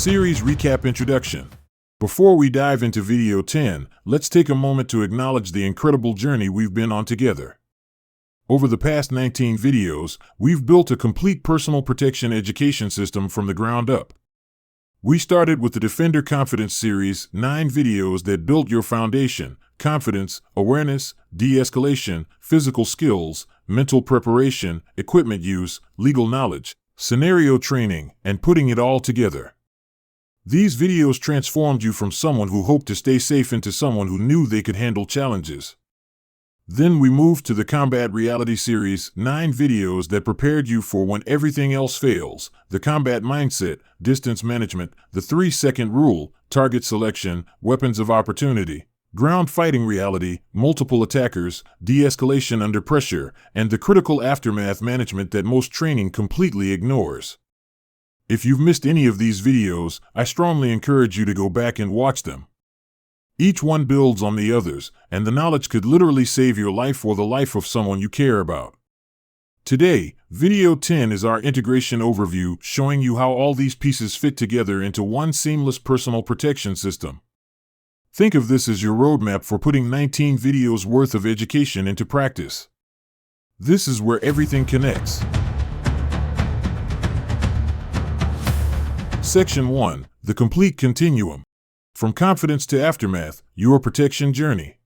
Series Recap Introduction. Before we dive into Video 10, let's take a moment to acknowledge the incredible journey we've been on together. Over the past 19 videos, we've built a complete personal protection education system from the ground up. We started with the Defender Confidence series, 9 videos that built your foundation: confidence, awareness, de-escalation, physical skills, mental preparation, equipment use, legal knowledge, scenario training, and putting it all together. These videos transformed you from someone who hoped to stay safe into someone who knew they could handle challenges. Then we moved to the Combat Reality series, 9 videos that prepared you for when everything else fails: the combat mindset, distance management, the 3-second rule, target selection, weapons of opportunity, ground fighting reality, multiple attackers, de-escalation under pressure, and the critical aftermath management that most training completely ignores. If you've missed any of these videos, I strongly encourage you to go back and watch them. Each one builds on the others, and the knowledge could literally save your life or the life of someone you care about. Today, Video 10 is our integration overview, showing you how all these pieces fit together into one seamless personal protection system. Think of this as your roadmap for putting 19 videos worth of education into practice. This is where everything connects. Section 1. The Complete Continuum. From confidence to aftermath, your protection journey.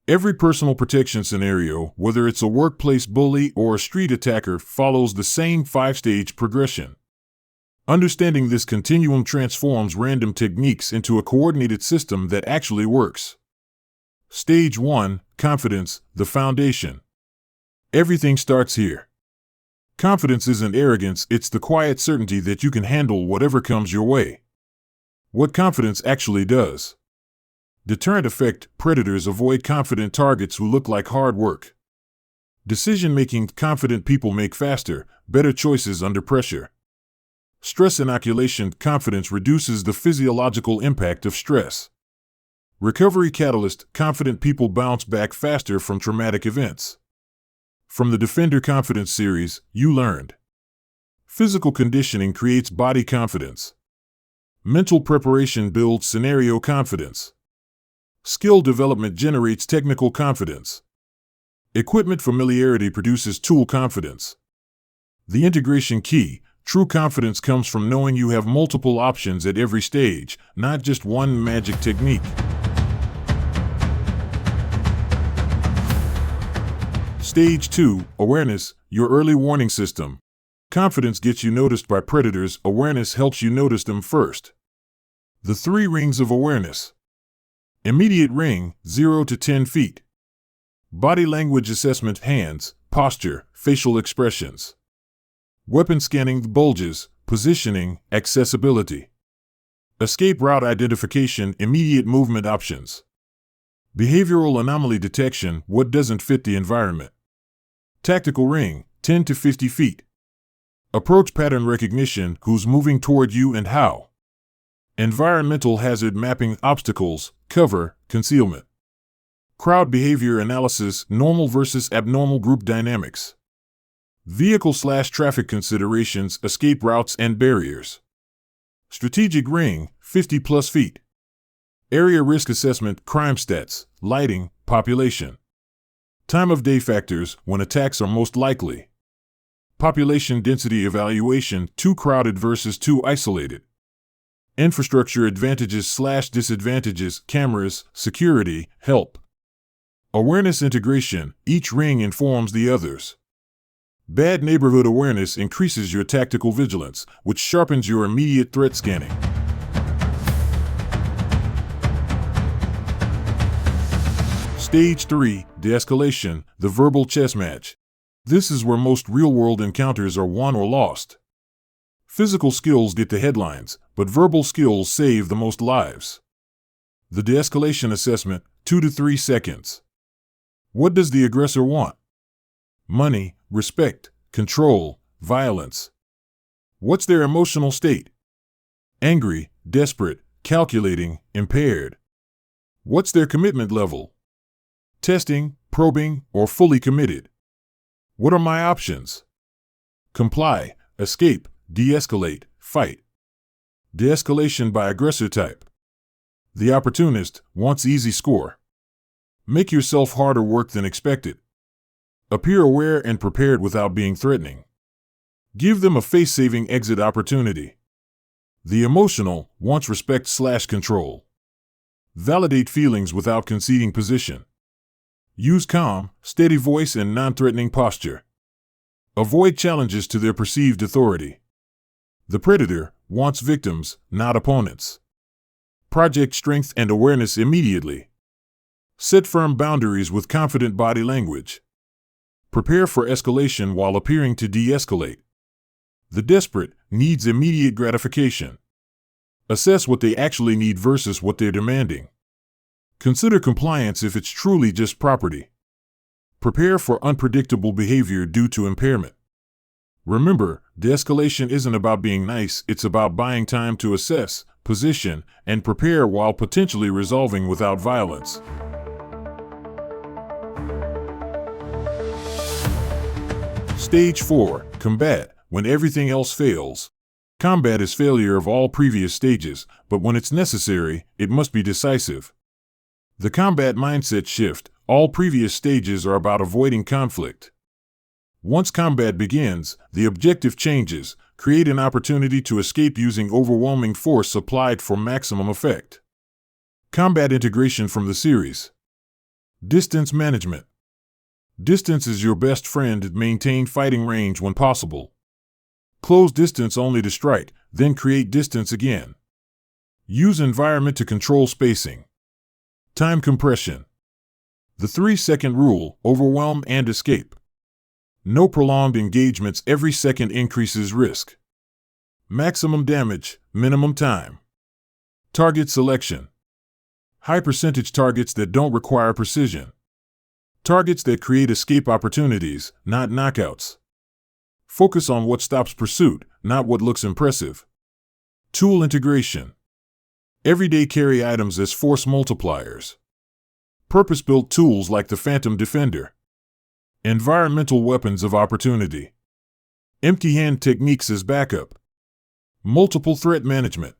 Every personal protection scenario, whether it's a workplace bully or a street attacker, follows the same 5-stage progression. Understanding this continuum transforms random techniques into a coordinated system that actually works. Stage 1. Confidence, the foundation. Everything starts here. Confidence isn't arrogance, it's the quiet certainty that you can handle whatever comes your way. What confidence actually does. Deterrent effect: predators avoid confident targets who look like hard work. Decision-making: confident people make faster, better choices under pressure. Stress inoculation: confidence reduces the physiological impact of stress. Recovery catalyst: confident people bounce back faster from traumatic events. From the Defender Confidence series, you learned. Physical conditioning creates body confidence. Mental preparation builds scenario confidence. Skill development generates technical confidence. Equipment familiarity produces tool confidence. The integration key: true confidence comes from knowing you have multiple options at every stage, not just one magic technique. Stage 2. Awareness, your early warning system. Confidence gets you noticed by predators, awareness helps you notice them first. The 3 rings of awareness. Immediate ring, 0 to 10 feet. Body language assessment: hands, posture, facial expressions. Weapon scanning: bulges, positioning, accessibility. Escape route identification: immediate movement options. Behavioral anomaly detection: what doesn't fit the environment. Tactical ring, 10 to 50 feet. Approach pattern recognition: who's moving toward you and how. Environmental hazard mapping: obstacles, cover, concealment. Crowd behavior analysis: normal versus abnormal group dynamics. Vehicle/traffic considerations: escape routes and barriers. Strategic ring, 50 plus feet. Area risk assessment: crime stats, lighting, population. Time of day factors: when attacks are most likely. Population density evaluation: too crowded versus too isolated. Infrastructure advantages/disadvantages: cameras, security, help. Awareness integration: each ring informs the others. Bad neighborhood awareness increases your tactical vigilance, which sharpens your immediate threat scanning. Stage 3. De-escalation, the verbal chess match. This is where most real-world encounters are won or lost. Physical skills get the headlines, but verbal skills save the most lives. The de-escalation assessment, 2 to 3 seconds. What does the aggressor want? Money, respect, control, violence. What's their emotional state? Angry, desperate, calculating, impaired. What's their commitment level? Testing, probing, or fully committed. What are my options? Comply, escape, de-escalate, fight. De-escalation by aggressor type. The opportunist wants easy score. Make yourself harder work than expected. Appear aware and prepared without being threatening. Give them a face-saving exit opportunity. The emotional wants respect/control. Validate feelings without conceding position. Use calm, steady voice and non-threatening posture. Avoid challenges to their perceived authority. The predator wants victims, not opponents. Project strength and awareness immediately. Set firm boundaries with confident body language. Prepare for escalation while appearing to de-escalate. The desperate needs immediate gratification. Assess what they actually need versus what they're demanding. Consider compliance if it's truly just property. Prepare for unpredictable behavior due to impairment. Remember, de-escalation isn't about being nice, it's about buying time to assess, position, and prepare while potentially resolving without violence. Stage 4. Combat. When everything else fails. Combat is failure of all previous stages, but when it's necessary, it must be decisive. The combat mindset shift. All previous stages are about avoiding conflict. Once combat begins, the objective changes. Create an opportunity to escape using overwhelming force applied for maximum effect. Combat integration from the series. Distance management. Distance is your best friend. Maintain fighting range when possible. Close distance only to strike, then create distance again. Use environment to control spacing. Time compression. The 3-second rule, overwhelm and escape. No prolonged engagements, every second increases risk. Maximum damage, minimum time. Target selection. High percentage targets that don't require precision. Targets that create escape opportunities, not knockouts. Focus on what stops pursuit, not what looks impressive. Tool integration. Everyday carry items as force multipliers. Purpose-built tools like the Phantom Defender. Environmental weapons of opportunity. Empty-hand techniques as backup. Multiple threat management.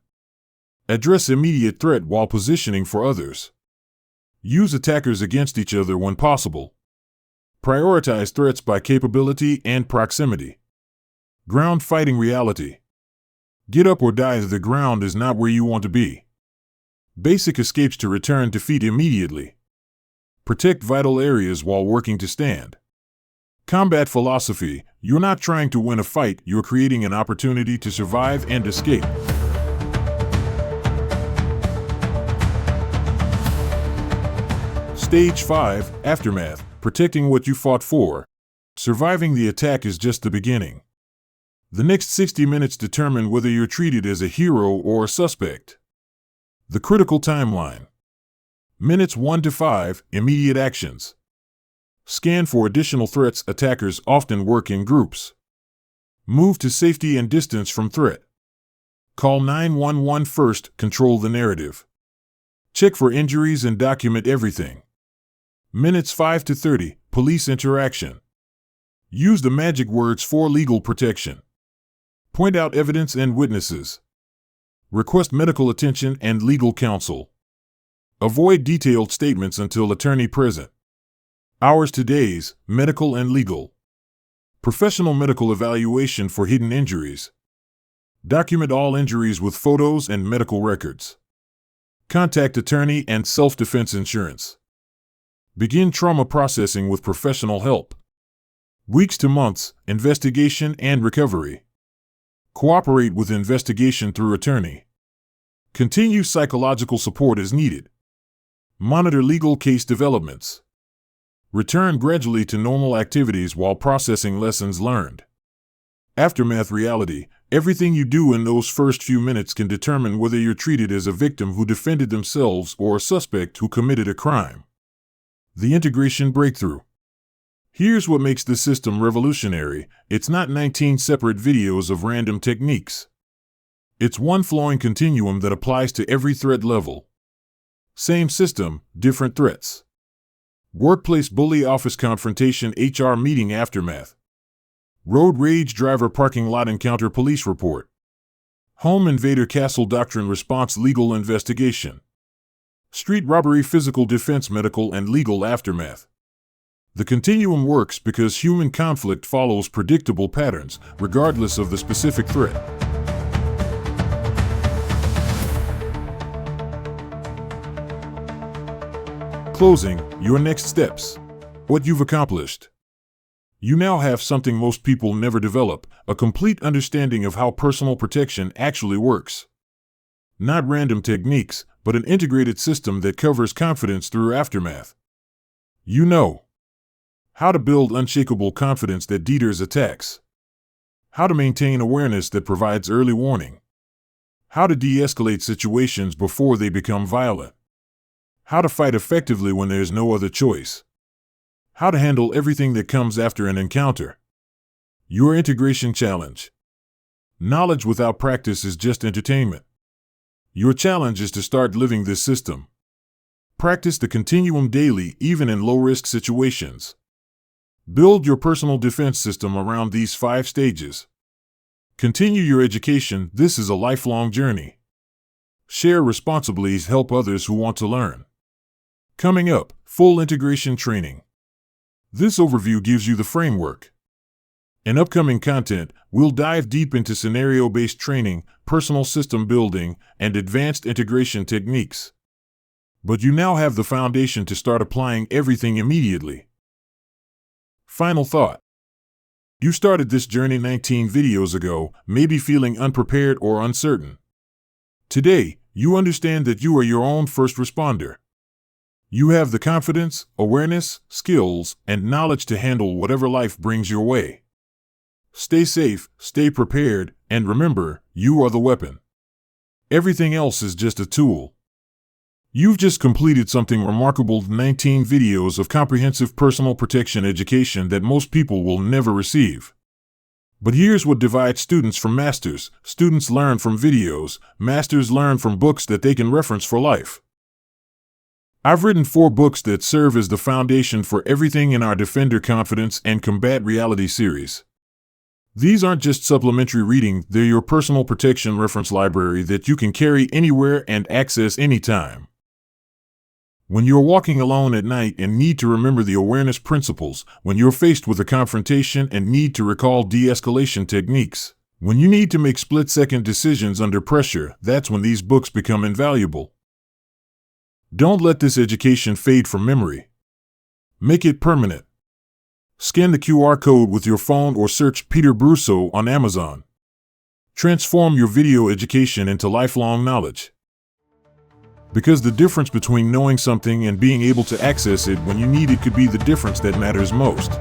Address immediate threat while positioning for others. Use attackers against each other when possible. Prioritize threats by capability and proximity. Ground fighting reality. Get up or die. The ground is not where you want to be. Basic escapes to return to feet immediately. Protect vital areas while working to stand. Combat philosophy. You're not trying to win a fight, you're creating an opportunity to survive and escape. Stage 5. Aftermath. Protecting what you fought for. Surviving the attack is just the beginning. The next 60 minutes determine whether you're treated as a hero or a suspect. The critical timeline. Minutes 1 to 5. Immediate actions. Scan for additional threats. Attackers often work in groups. Move to safety and distance from threat. Call 911 first. Control the narrative. Check for injuries and document everything. Minutes 5 to 30. Police interaction. Use the magic words for legal protection. Point out evidence and witnesses. Request medical attention and legal counsel. Avoid detailed statements until attorney present. Hours to days, medical and legal. Professional medical evaluation for hidden injuries. Document all injuries with photos and medical records. Contact attorney and self-defense insurance. Begin trauma processing with professional help. Weeks to months, investigation and recovery. Cooperate with investigation through attorney. Continue psychological support as needed. Monitor legal case developments. Return gradually to normal activities while processing lessons learned. Aftermath reality. Everything you do in those first few minutes can determine whether you're treated as a victim who defended themselves or a suspect who committed a crime. The integration breakthrough. Here's what makes the system revolutionary. It's not 19 separate videos of random techniques. It's one flowing continuum that applies to every threat level. Same system, different threats. Workplace bully, office confrontation, HR meeting aftermath. Road rage, driver parking lot encounter, police report. Home invader castle doctrine response legal investigation. Street robbery physical defense medical and legal aftermath. The continuum works because human conflict follows predictable patterns, regardless of the specific threat. Closing, your next steps. What you've accomplished. You now have something most people never develop, a complete understanding of how personal protection actually works. Not random techniques, but an integrated system that covers confidence through aftermath. You know how to build unshakable confidence that deters attacks. How to maintain awareness that provides early warning. How to de-escalate situations before they become violent. How to fight effectively when there's no other choice. How to handle everything that comes after an encounter. Your integration challenge. Knowledge without practice is just entertainment. Your challenge is to start living this system. Practice the continuum daily, even in low-risk situations. Build your personal defense system around these 5 stages. Continue your education. This is a lifelong journey. Share responsibly. Help others who want to learn. Coming up, full integration training. This overview gives you the framework. In upcoming content, we'll dive deep into scenario-based training, personal system building, and advanced integration techniques. But you now have the foundation to start applying everything immediately. Final thought. You started this journey 19 videos ago, maybe feeling unprepared or uncertain. Today, you understand that you are your own first responder. You have the confidence, awareness, skills, and knowledge to handle whatever life brings your way. Stay safe, stay prepared, and remember, you are the weapon. Everything else is just a tool. You've just completed something remarkable: 19 videos of comprehensive personal protection education that most people will never receive. But here's what divides students from masters. Students learn from videos, masters learn from books that they can reference for life. I've written 4 books that serve as the foundation for everything in our Defender Confidence and Combat Reality series. These aren't just supplementary reading, they're your personal protection reference library that you can carry anywhere and access anytime. When you're walking alone at night and need to remember the awareness principles, when you're faced with a confrontation and need to recall de-escalation techniques, when you need to make split-second decisions under pressure, that's when these books become invaluable. Don't let this education fade from memory. Make it permanent. Scan the QR code with your phone or search Peter Brousseau on Amazon. Transform your video education into lifelong knowledge. Because the difference between knowing something and being able to access it when you need it could be the difference that matters most.